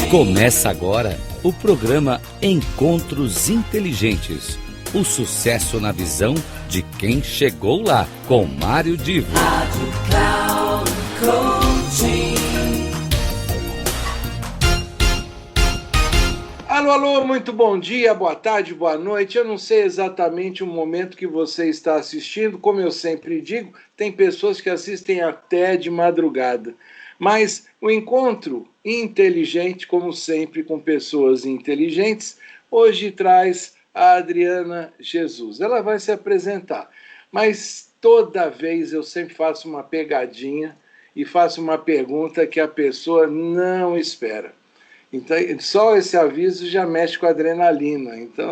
Começa agora o programa Encontros Inteligentes. O sucesso na visão de quem chegou lá, com Mário Divo. Rádio Cloud Coaching. Alô, alô, muito bom dia, boa tarde, boa noite. Eu não sei exatamente o momento que você está assistindo. Como eu sempre digo, tem pessoas que assistem até de madrugada. Mas o encontro inteligente, como sempre, com pessoas inteligentes, hoje traz a Adriana Jesus. Ela vai se apresentar, mas toda vez eu sempre faço uma pegadinha e faço uma pergunta que a pessoa não espera. Então, só esse aviso já mexe com a adrenalina. Então,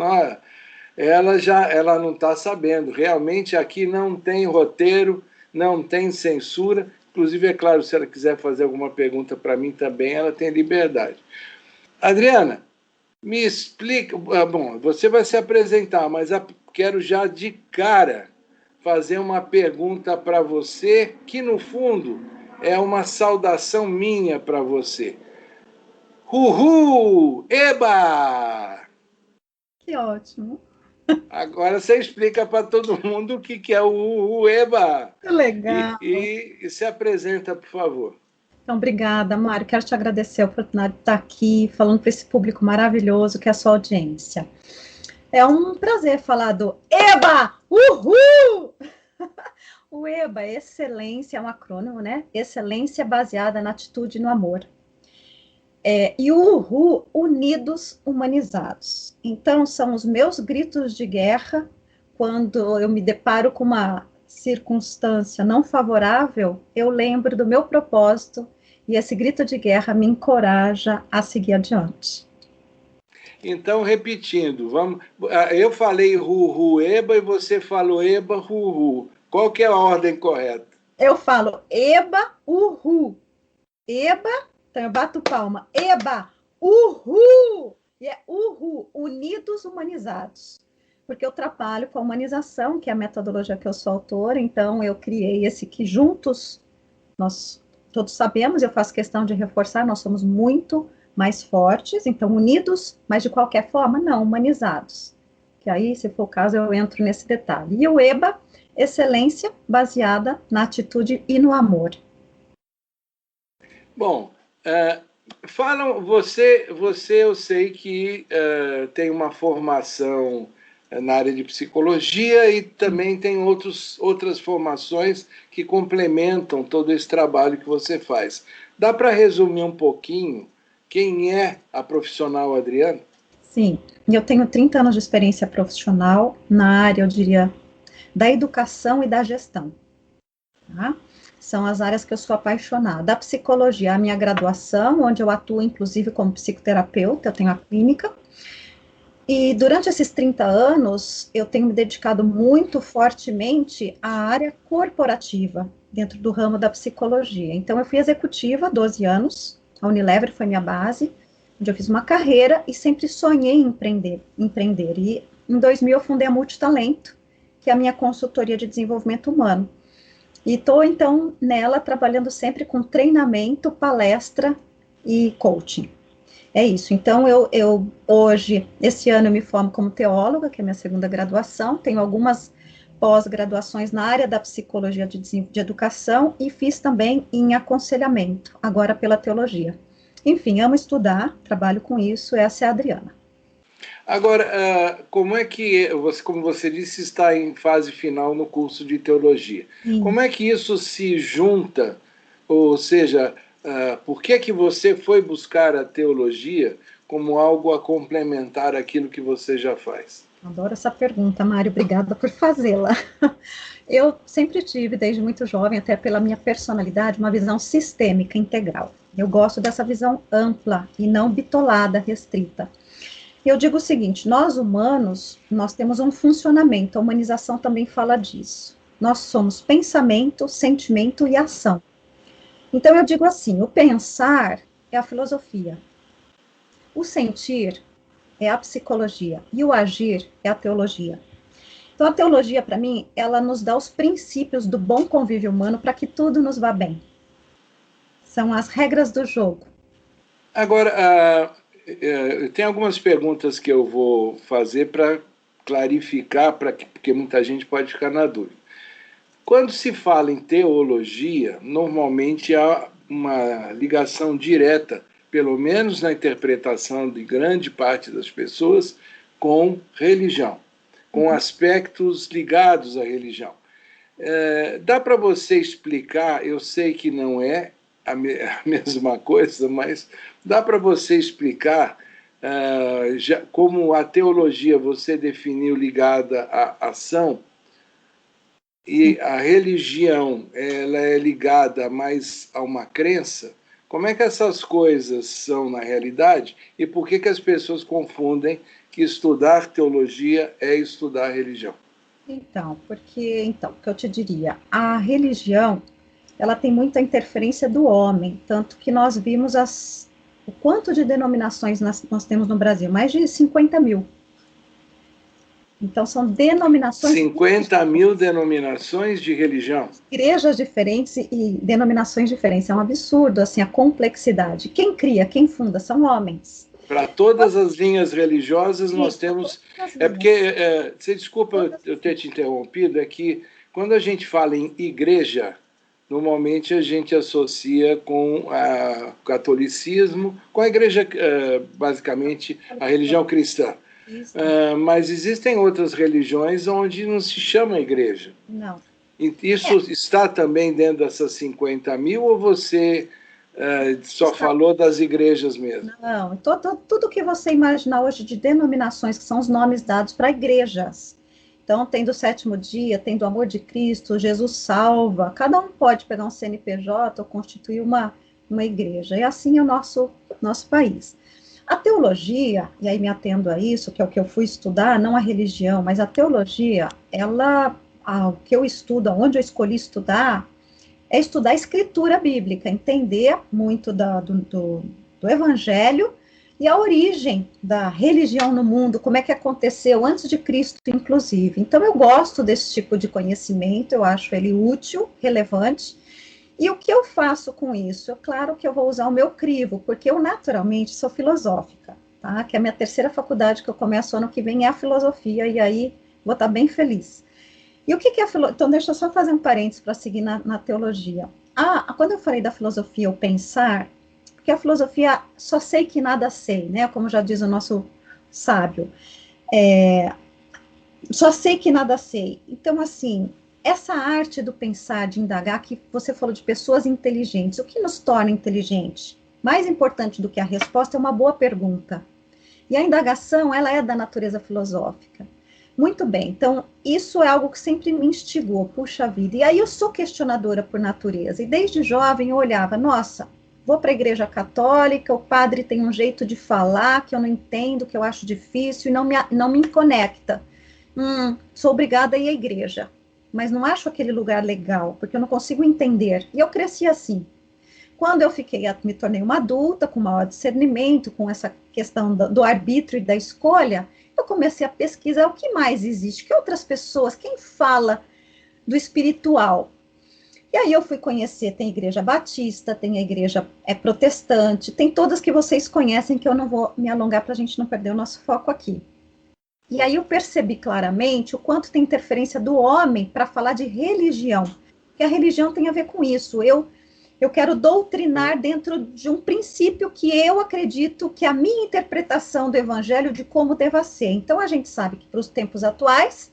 ela não está sabendo. Realmente aqui não tem roteiro, não tem censura. Inclusive, é claro, se ela quiser fazer alguma pergunta para mim também, ela tem liberdade. Adriana, me explica. Bom, você vai se apresentar, mas quero já de cara fazer uma pergunta para você, que no fundo é uma saudação minha para você. Uhul! Eba! Que ótimo! Agora você explica para todo mundo o que é o Uhul, Eba! Que legal! E se apresenta, por favor. Então, obrigada, Mário. Quero te agradecer a oportunidade de estar aqui falando para esse público maravilhoso que é a sua audiência. É um prazer falar do Eba! Uhul! O Eba, excelência, é um acrônimo, né? Excelência baseada na atitude e no amor. E o Uhul, unidos, humanizados. Então, são os meus gritos de guerra quando eu me deparo com uma circunstância não favorável, eu lembro do meu propósito e esse grito de guerra me encoraja a seguir adiante. Então, repetindo, eu falei Uhul, Eba e você falou Eba, Uhul. Qual que é a ordem correta? Eu falo Eba, Uhul. Eba, então eu bato palma. Eba, Uhul! E é Uhul, unidos, humanizados. Porque eu trabalho com a humanização, que é a metodologia que eu sou autora, então eu criei esse que juntos, nós todos sabemos, eu faço questão de reforçar, nós somos muito mais fortes, então unidos, mas de qualquer forma, não, humanizados. Que aí, se for o caso, eu entro nesse detalhe. E o EBA, excelência baseada na atitude e no amor. Bom, você eu sei que tem uma formação na área de psicologia e também tem outras formações que complementam todo esse trabalho que você faz. Dá para resumir um pouquinho quem é a profissional Adriana? Sim, eu tenho 30 anos de experiência profissional na área, eu diria, da educação e da gestão. Tá? São as áreas que eu sou apaixonada. Da psicologia, a minha graduação, onde eu atuo, inclusive, como psicoterapeuta, eu tenho a clínica. E durante esses 30 anos, eu tenho me dedicado muito fortemente à área corporativa, dentro do ramo da psicologia. Então, eu fui executiva há 12 anos, a Unilever foi minha base, onde eu fiz uma carreira e sempre sonhei em empreender. E em 2000 eu fundei a Multitalento, que é a minha consultoria de desenvolvimento humano. E estou, então, nela trabalhando sempre com treinamento, palestra e coaching. É isso. Então, eu hoje, esse ano, eu me formo como teóloga, que é a minha segunda graduação. Tenho algumas pós-graduações na área da psicologia de educação e fiz também em aconselhamento, agora pela teologia. Enfim, amo estudar, trabalho com isso, essa é a Adriana. Agora, como é que você, como você disse, está em fase final no curso de teologia? Sim. Como é que isso se junta? Ou seja, por que você foi buscar a teologia como algo a complementar aquilo que você já faz? Adoro essa pergunta, Mário, obrigada por fazê-la. Eu sempre tive, desde muito jovem, até pela minha personalidade, uma visão sistêmica, integral. Eu gosto dessa visão ampla e não bitolada, restrita. Eu digo o seguinte, nós humanos, nós temos um funcionamento, a humanização também fala disso. Nós somos pensamento, sentimento e ação. Então eu digo assim, o pensar é a filosofia, o sentir é a psicologia e o agir é a teologia. Então a teologia, para mim, ela nos dá os princípios do bom convívio humano para que tudo nos vá bem. São as regras do jogo. Agora, tem algumas perguntas que eu vou fazer para clarificar, porque muita gente pode ficar na dúvida. Quando se fala em teologia, normalmente há uma ligação direta, pelo menos na interpretação de grande parte das pessoas, com religião, com aspectos ligados à religião. Dá para você explicar, eu sei que não é a mesma coisa, mas dá para você explicar como a teologia você definiu ligada à ação e a religião ela é ligada mais a uma crença? Como é que essas coisas são na realidade e por que as pessoas confundem que estudar teologia é estudar religião? Então, o que eu te diria, a religião, ela tem muita interferência do homem, tanto que nós vimos o quanto de denominações nós temos no Brasil, mais de 50 mil. Então, são denominações... 50 mil denominações de religião? Igrejas diferentes e denominações diferentes. É um absurdo, assim, a complexidade. Quem cria, quem funda, são homens. Para todas as linhas religiosas, nós temos... porque, você desculpa eu ter te interrompido, é que quando a gente fala em igreja, normalmente a gente associa com o catolicismo, com a igreja, basicamente, a religião cristã. Mas existem outras religiões onde não se chama igreja. Não. Isso está também dentro dessas 50 mil ou você só falou das igrejas mesmo? Não, tudo que você imaginar hoje de denominações, que são os nomes dados para igrejas. Então, tem do sétimo dia, tem do amor de Cristo, Jesus salva. Cada um pode pegar um CNPJ ou constituir uma igreja. E assim é o nosso país. A teologia, e aí me atendo a isso, que é o que eu fui estudar, não a religião, mas a teologia, o que eu estudo, onde eu escolhi estudar, é estudar a escritura bíblica, entender muito do evangelho e a origem da religião no mundo, como é que aconteceu antes de Cristo, inclusive. Então, eu gosto desse tipo de conhecimento, eu acho ele útil, relevante. E o que eu faço com isso? Claro que eu vou usar o meu crivo, porque eu naturalmente sou filosófica, tá? Que é a minha terceira faculdade que eu começo ano que vem é a filosofia, e aí vou estar bem feliz. E o que é a filosofia? Então, deixa eu só fazer um parênteses para seguir na teologia. Quando eu falei da filosofia, o pensar, porque a filosofia só sei que nada sei, né? Como já diz o nosso sábio. Só sei que nada sei. Então, assim, essa arte do pensar, de indagar, que você falou de pessoas inteligentes, o que nos torna inteligente? Mais importante do que a resposta é uma boa pergunta. E a indagação, ela é da natureza filosófica. Muito bem, então, isso é algo que sempre me instigou, puxa vida. E aí eu sou questionadora por natureza. E desde jovem eu olhava, nossa, vou para a igreja católica, o padre tem um jeito de falar que eu não entendo, que eu acho difícil, e não me conecta. Sou obrigada a ir à igreja. Mas não acho aquele lugar legal, porque eu não consigo entender. E eu cresci assim. Quando eu me tornei uma adulta, com maior discernimento, com essa questão do arbítrio e da escolha, eu comecei a pesquisar o que mais existe, que outras pessoas, quem fala do espiritual. E aí eu fui conhecer, tem igreja batista, tem a igreja protestante, tem todas que vocês conhecem, que eu não vou me alongar para a gente não perder o nosso foco aqui. E aí eu percebi claramente o quanto tem interferência do homem para falar de religião, que a religião tem a ver com isso. Eu quero doutrinar dentro de um princípio que eu acredito que é a minha interpretação do evangelho de como deva ser. Então a gente sabe que para os tempos atuais,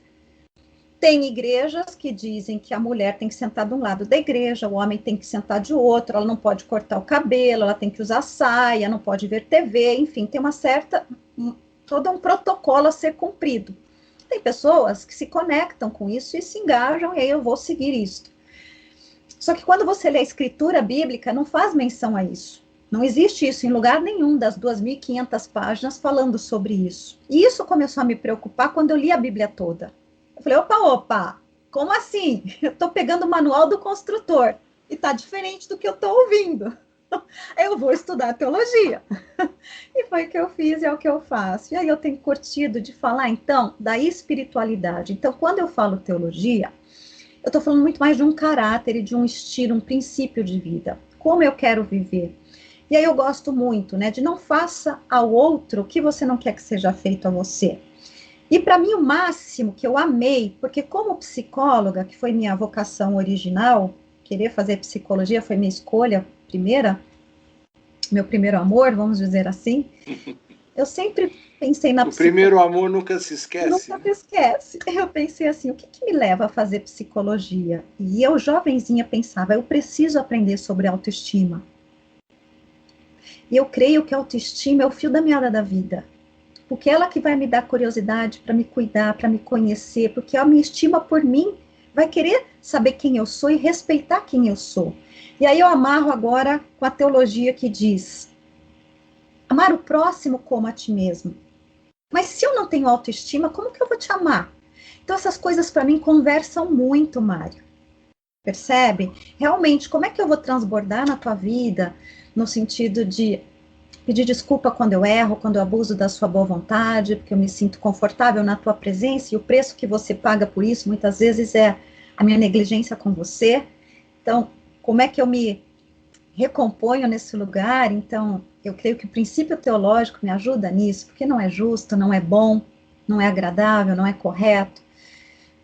tem igrejas que dizem que a mulher tem que sentar de um lado da igreja, o homem tem que sentar de outro, ela não pode cortar o cabelo, ela tem que usar saia, não pode ver TV, enfim, tem todo um protocolo a ser cumprido. Tem pessoas que se conectam com isso e se engajam, e aí eu vou seguir isso. Só que quando você lê a escritura bíblica, não faz menção a isso. Não existe isso em lugar nenhum das 2.500 páginas falando sobre isso. E isso começou a me preocupar quando eu li a Bíblia toda. Eu falei, opa, como assim? Eu estou pegando o manual do construtor e está diferente do que eu estou ouvindo. Eu vou estudar teologia. E foi o que eu fiz e é o que eu faço. E aí eu tenho curtido de falar, então, da espiritualidade. Então, quando eu falo teologia, eu estou falando muito mais de um caráter e de um estilo, um princípio de vida. Como eu quero viver. E aí eu gosto muito, né, de não faça ao outro o que você não quer que seja feito a você. E para mim o máximo que eu amei, porque como psicóloga, que foi minha vocação original, querer fazer psicologia foi minha escolha primeira, meu primeiro amor, vamos dizer assim, eu sempre pensei na psicologia. O primeiro amor nunca se esquece. Nunca se esquece. Eu pensei assim, o que me leva a fazer psicologia? E eu, jovenzinha, pensava, eu preciso aprender sobre autoestima. E eu creio que a autoestima é o fio da meada da vida. Porque é ela que vai me dar curiosidade para me cuidar, para me conhecer, porque a minha estima por mim vai querer saber quem eu sou e respeitar quem eu sou. E aí eu amarro agora com a teologia que diz, amar o próximo como a ti mesmo. Mas se eu não tenho autoestima, como que eu vou te amar? Então essas coisas para mim conversam muito, Mário. Percebe? Realmente, como é que eu vou transbordar na tua vida, no sentido de pedir desculpa quando eu erro, quando eu abuso da sua boa vontade, porque eu me sinto confortável na tua presença, e o preço que você paga por isso, muitas vezes, é a minha negligência com você. Então, como é que eu me recomponho nesse lugar? Então, eu creio que o princípio teológico me ajuda nisso, porque não é justo, não é bom, não é agradável, não é correto.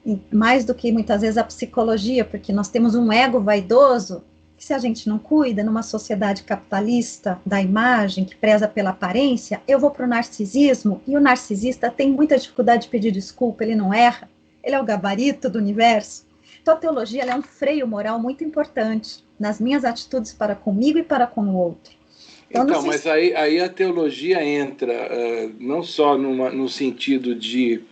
E mais do que muitas vezes a psicologia, porque nós temos um ego vaidoso, que se a gente não cuida, numa sociedade capitalista da imagem, que preza pela aparência, eu vou para o narcisismo, e o narcisista tem muita dificuldade de pedir desculpa, ele não erra, ele é o gabarito do universo. Então a teologia ela é um freio moral muito importante nas minhas atitudes para comigo e para com o outro. Então, mas aí a teologia entra não só no sentido de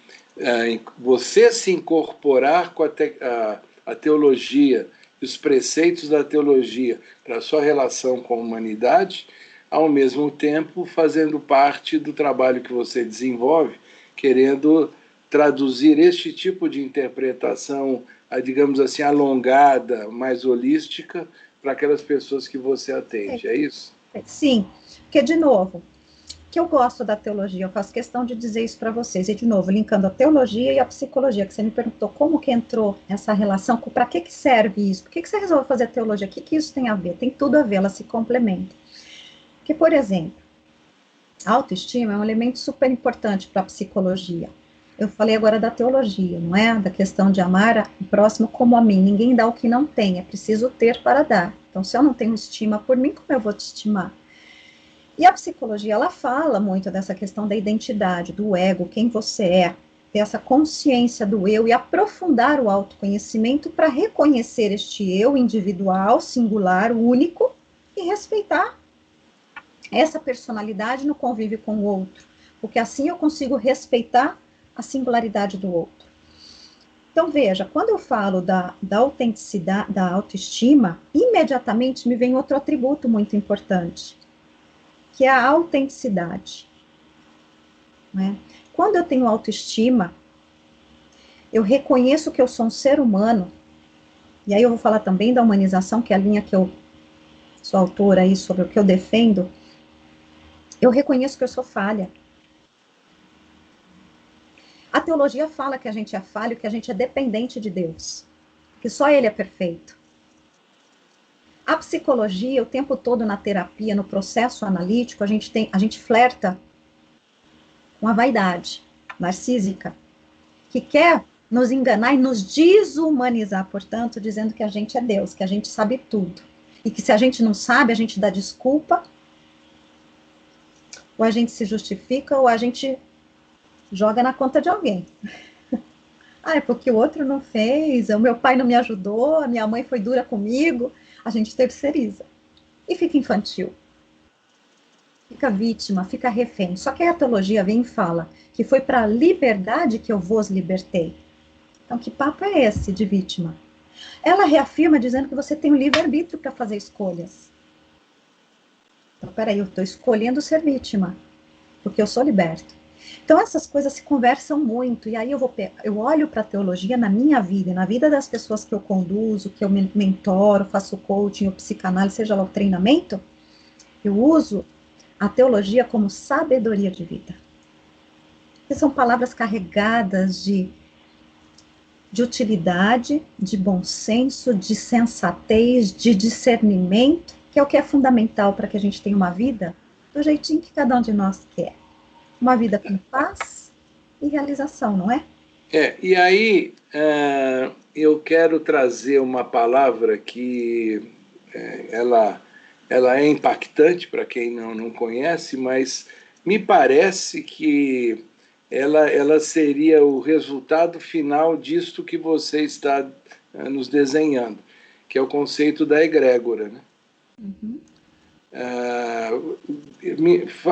você se incorporar com a teologia, os preceitos da teologia para a sua relação com a humanidade, ao mesmo tempo fazendo parte do trabalho que você desenvolve, querendo traduzir este tipo de interpretação, digamos assim, alongada, mais holística, para aquelas pessoas que você atende, é isso? Sim, porque, de novo, que eu gosto da teologia, eu faço questão de dizer isso para vocês, e de novo, linkando a teologia e a psicologia, que você me perguntou como que entrou essa relação, para que serve isso, por que você resolveu fazer teologia, o que isso tem a ver? Tem tudo a ver, elas se complementam. Porque, por exemplo, a autoestima é um elemento super importante para a psicologia. Eu falei agora da teologia, não é? Da questão de amar o próximo como a mim. Ninguém dá o que não tem, é preciso ter para dar. Então, se eu não tenho estima por mim, como eu vou te estimar? E a psicologia, ela fala muito dessa questão da identidade, do ego, quem você é, ter essa consciência do eu e aprofundar o autoconhecimento para reconhecer este eu individual, singular, único e respeitar essa personalidade no convívio com o outro, porque assim eu consigo respeitar a singularidade do outro. Então, veja, quando eu falo da autenticidade, da autoestima, imediatamente me vem outro atributo muito importante, que é a autenticidade. Né? Quando eu tenho autoestima, eu reconheço que eu sou um ser humano, e aí eu vou falar também da humanização, que é a linha que eu sou autora aí sobre o que eu defendo. Eu reconheço que eu sou falha. A teologia fala que a gente é falho, que a gente é dependente de Deus, que só Ele é perfeito. A psicologia, o tempo todo na terapia, no processo analítico, a gente flerta com a vaidade narcísica, que quer nos enganar e nos desumanizar, portanto, dizendo que a gente é Deus, que a gente sabe tudo. E que se a gente não sabe, a gente dá desculpa, ou a gente se justifica, ou a gente joga na conta de alguém. Ah, é porque o outro não fez, o meu pai não me ajudou, a minha mãe foi dura comigo. A gente terceiriza. E fica infantil. Fica vítima, fica refém. Só que a teologia vem e fala que foi para a liberdade que eu vos libertei. Então, que papo é esse de vítima? Ela reafirma dizendo que você tem um livre-arbítrio para fazer escolhas. Então, peraí, eu estou escolhendo ser vítima, porque eu sou liberto. Então, essas coisas se conversam muito, e aí eu olho para a teologia na minha vida, e na vida das pessoas que eu conduzo, que eu mentoro, faço coaching, ou psicanálise, seja lá o treinamento, eu uso a teologia como sabedoria de vida. Que são palavras carregadas de utilidade, de bom senso, de sensatez, de discernimento, que é o que é fundamental para que a gente tenha uma vida do jeitinho que cada um de nós quer. Uma vida com paz e realização, não é? E aí eu quero trazer uma palavra que ela é impactante para quem não conhece, mas me parece que ela seria o resultado final disto que você está nos desenhando, que é o conceito da egrégora, né? Uhum.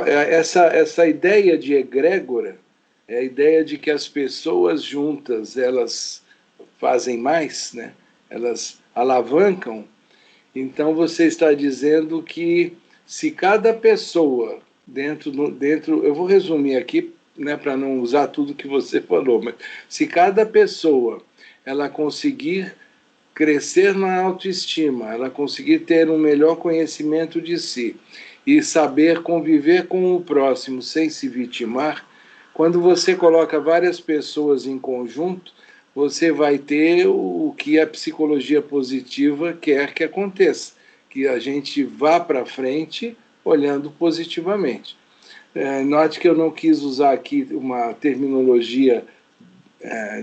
Essa ideia de egrégora é a ideia de que as pessoas juntas elas fazem mais, né? Elas alavancam. Então você está dizendo que se cada pessoa dentro eu vou resumir aqui, né, para não usar tudo que você falou, mas se cada pessoa ela conseguir crescer na autoestima, ela conseguir ter um melhor conhecimento de si e saber conviver com o próximo sem se vitimar, quando você coloca várias pessoas em conjunto, você vai ter o que a psicologia positiva quer que aconteça, que a gente vá para frente olhando positivamente. Note que eu não quis usar aqui uma terminologia,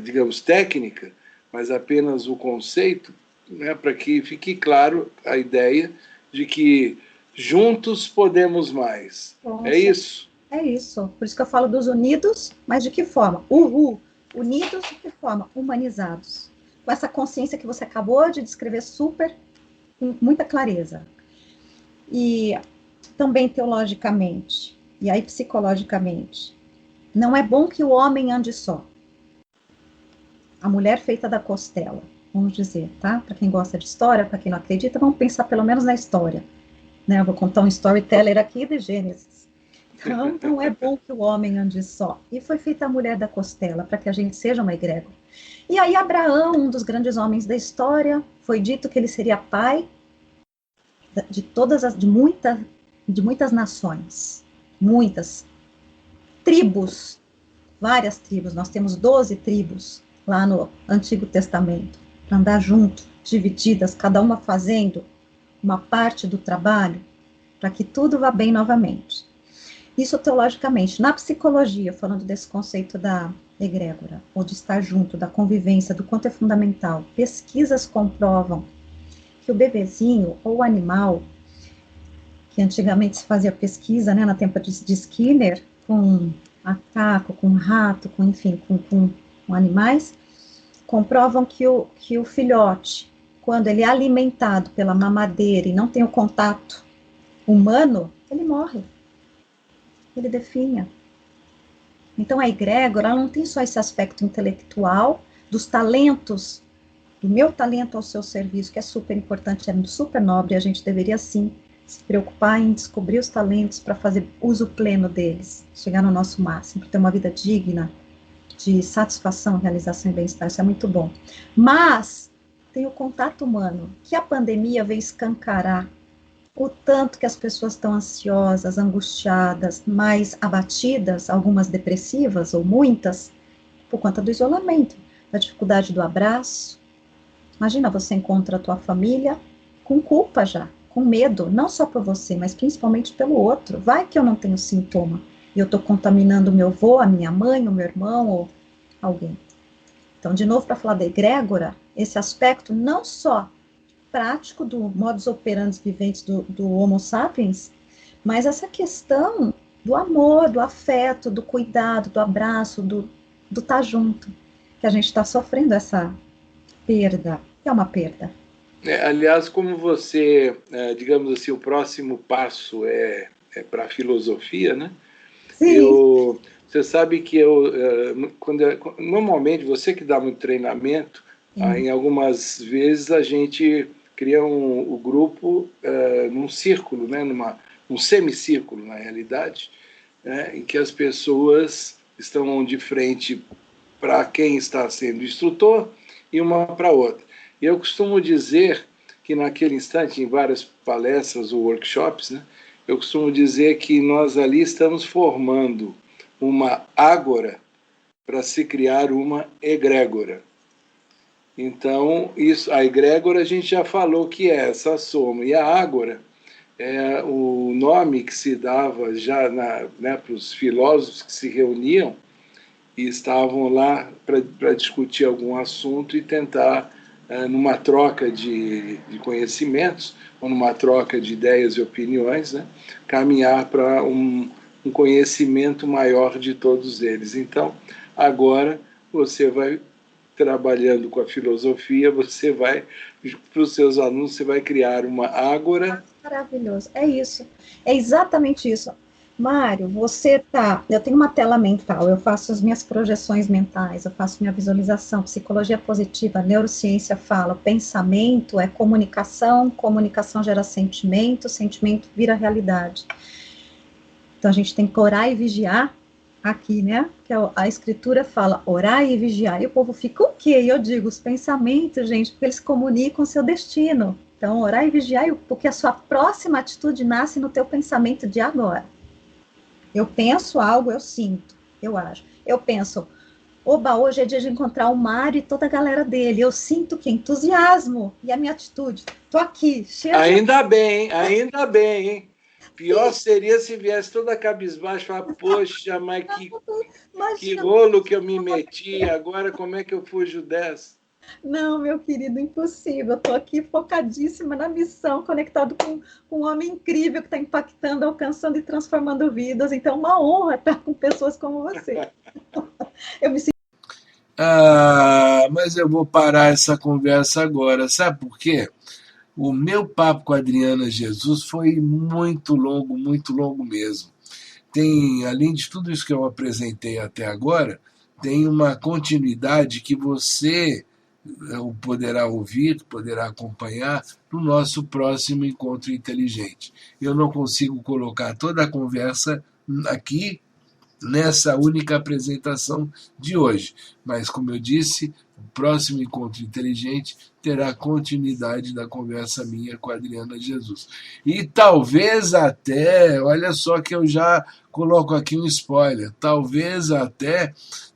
digamos, técnica, mas apenas o conceito, né, para que fique claro a ideia de que juntos podemos mais. Nossa, é isso? É isso. Por isso que eu falo dos unidos, mas de que forma? Uhul. Unidos de que forma? Humanizados. Com essa consciência que você acabou de descrever super, com muita clareza. E também teologicamente, e aí psicologicamente, não é bom que o homem ande só. A mulher feita da costela, vamos dizer, tá? Para quem gosta de história, para quem não acredita, vamos pensar pelo menos na história. Né? Eu vou contar um storyteller aqui de Gênesis. Então, não é bom que o homem ande só. E foi feita a mulher da costela, para que a gente seja uma egrégora. E aí Abraão, um dos grandes homens da história, foi dito que ele seria pai de muitas nações, muitas tribos, várias tribos. Nós temos 12 tribos lá no Antigo Testamento, para andar junto, divididas, cada uma fazendo uma parte do trabalho, para que tudo vá bem novamente. Isso teologicamente. Na psicologia, falando desse conceito da egrégora, ou de estar junto, da convivência, do quanto é fundamental, pesquisas comprovam que o bebezinho ou o animal, que antigamente se fazia pesquisa, né, na tempo de Skinner, com macaco, com rato, enfim, com animais, comprovam que o filhote, quando ele é alimentado pela mamadeira e não tem o contato humano, ele morre. Ele definha. Então a egrégora ela não tem só esse aspecto intelectual dos talentos, do meu talento ao seu serviço, que é super importante, é super nobre, a gente deveria sim se preocupar em descobrir os talentos para fazer uso pleno deles, chegar no nosso máximo, para ter uma vida digna, de satisfação, realização e bem-estar, isso é muito bom. Mas tem o contato humano, que a pandemia veio escancarar o tanto que as pessoas estão ansiosas, angustiadas, mais abatidas, algumas depressivas, ou muitas, por conta do isolamento, da dificuldade do abraço. Imagina, você encontra a tua família com culpa já, com medo, não só por você, mas principalmente pelo outro. Vai que eu não tenho sintoma, e eu estou contaminando o meu avô, a minha mãe, o meu irmão, ou alguém. Então, de novo, para falar da egrégora, esse aspecto não só prático do modus operandi viventes do Homo sapiens, mas essa questão do amor, do afeto, do cuidado, do abraço, do estar junto, que a gente está sofrendo essa perda, que é uma perda. Aliás, como você, digamos assim, o próximo passo é para a filosofia, né? Sim. Você sabe que normalmente, você que dá muito treinamento, em algumas vezes a gente cria o grupo num círculo, né, num semicírculo, na realidade, né, em que as pessoas estão de frente para quem está sendo instrutor e uma para outra. E eu costumo dizer que naquele instante, em várias palestras ou workshops, né, eu costumo dizer que nós ali estamos formando uma ágora para se criar uma egrégora. Então, a egrégora a gente já falou que é essa soma. E a ágora o nome que se dava já para os filósofos que se reuniam e estavam lá para discutir algum assunto e tentar, numa troca de conhecimentos, ou numa troca de ideias e opiniões, né, caminhar para um conhecimento maior de todos eles. Então, agora você vai trabalhando com a filosofia, você vai, para os seus alunos, você vai criar uma ágora. Maravilhoso, é isso, é exatamente isso. Mário, eu tenho uma tela mental, eu faço as minhas projeções mentais, eu faço minha visualização, psicologia positiva, neurociência fala, pensamento é comunicação, comunicação gera sentimento, sentimento vira realidade. Então a gente tem que orar e vigiar, aqui, né, que a escritura fala orar e vigiar, e o povo fica o quê? E eu digo, os pensamentos, gente, porque eles comunicam o seu destino. Então, orar e vigiar, porque a sua próxima atitude nasce no teu pensamento de agora. Eu penso algo, eu sinto, eu acho. Eu penso, oba, hoje é dia de encontrar o Mário e toda a galera dele. Eu sinto que entusiasmo, e a minha atitude, tô aqui, cheia Ainda bem, hein? Pior seria se viesse toda cabisbaixa e falar, poxa, mas que rolo que eu me meti, agora como é que eu fujo dessa? Não, meu querido, impossível. Eu estou aqui focadíssima na missão, conectado com um homem incrível que está impactando, alcançando e transformando vidas. Então, é uma honra estar com pessoas como você. Eu me sinto... Mas eu vou parar essa conversa agora. Sabe por quê? O meu papo com a Adriana Jesus foi muito longo mesmo. Tem, além de tudo isso que eu apresentei até agora, tem uma continuidade que você poderá ouvir, poderá acompanhar no nosso próximo Encontro Inteligente. Eu não consigo colocar toda a conversa aqui nessa única apresentação de hoje, mas, como eu disse, o próximo Encontro Inteligente terá continuidade da conversa minha com a Adriana Jesus. E talvez até, olha só que eu já coloco aqui um spoiler, talvez até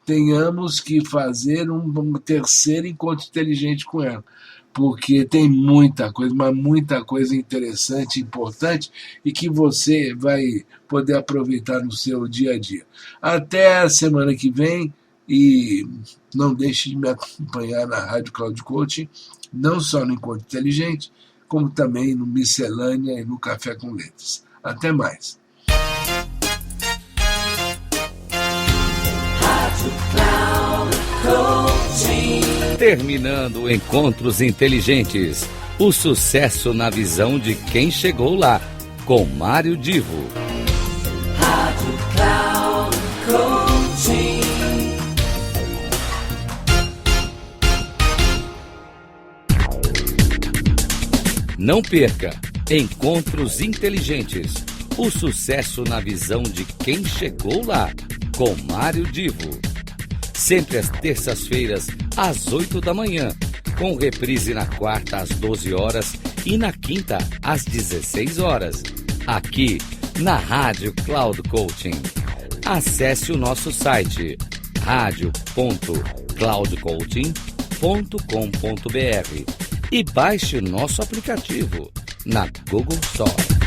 tenhamos que fazer um terceiro Encontro Inteligente com ela, porque tem muita coisa, mas muita coisa interessante, importante, e que você vai poder aproveitar no seu dia a dia. Até a semana que vem, e não deixe de me acompanhar na Rádio Cloud Coaching, não só no Encontro Inteligente, como também no Miscelânea e no Café com Letras. Até mais. Terminando Encontros Inteligentes, o sucesso na visão de quem chegou lá, com Mário Divo. Rádio Cloud Coaching. Não perca Encontros Inteligentes, o sucesso na visão de quem chegou lá, com Mário Divo. Sempre às terças-feiras, às 8 da manhã, com reprise na quarta às 12 horas e na quinta às 16 horas, aqui na Rádio Cloud Coaching. Acesse o nosso site radio.cloudcoaching.com.br e baixe o nosso aplicativo na Google Store.